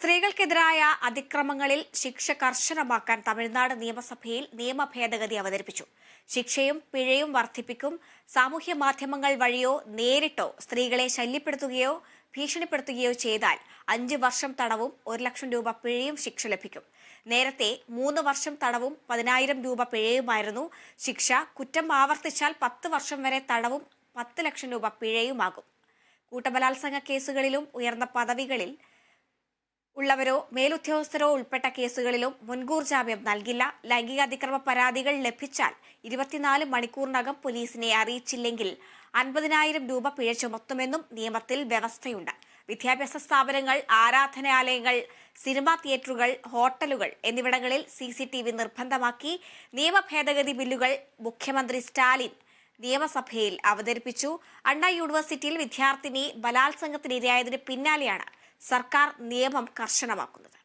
സ്ത്രീകൾക്കെതിരായ അതിക്രമങ്ങളിൽ ശിക്ഷ കർശനമാക്കാൻ തമിഴ്നാട് നിയമസഭയിൽ നിയമ ഭേദഗതി അവതരിപ്പിച്ചു. ശിക്ഷയും പിഴയും വർദ്ധിപ്പിക്കും. സാമൂഹ്യ മാധ്യമങ്ങൾ വഴിയോ നേരിട്ടോ സ്ത്രീകളെ ശല്യപ്പെടുത്തുകയോ ഭീഷണിപ്പെടുത്തുകയോ ചെയ്താൽ 5 വർഷം തടവും 1 ലക്ഷം രൂപ പിഴയും ശിക്ഷ ലഭിക്കും. നേരത്തെ 3 വർഷം തടവും 10,000 രൂപ പിഴയുമായിരുന്നു ശിക്ഷ. കുറ്റം ആവർത്തിച്ചാൽ 10 വർഷം വരെ തടവും 10 ലക്ഷം രൂപ പിഴയുമാകും. കൂട്ടബലാത്സംഗ കേസുകളിലും ഉയർന്ന പദവികളിൽ ഉള്ളവരോ മേലുദ്യോഗസ്ഥരോ ഉൾപ്പെട്ട കേസുകളിലും മുൻകൂർ ജാമ്യം നൽകില്ല. ലൈംഗിക അതിക്രമ പരാതികൾ ലഭിച്ചാൽ 24 മണിക്കൂറിനകം പോലീസിനെ അറിയിച്ചില്ലെങ്കിൽ 50,000 രൂപ പിഴ ചുമത്തുമെന്നും നിയമത്തിൽ വ്യവസ്ഥയുണ്ട്. വിദ്യാഭ്യാസ സ്ഥാപനങ്ങൾ, ആരാധനാലയങ്ങൾ, സിനിമാ തിയേറ്ററുകൾ, ഹോട്ടലുകൾ എന്നിവിടങ്ങളിൽ CCTV നിർബന്ധമാക്കി. നിയമ ഭേദഗതി ബില്ലുകൾ മുഖ്യമന്ത്രി സ്റ്റാലിൻ നിയമസഭയിൽ അവതരിപ്പിച്ചു. അണ്ണാ യൂണിവേഴ്സിറ്റിയിൽ വിദ്യാർത്ഥിനി ബലാത്സംഗത്തിനിരയായതിന് പിന്നാലെയാണ് സർക്കാർ നിയമം കർശനമാക്കുന്നത്.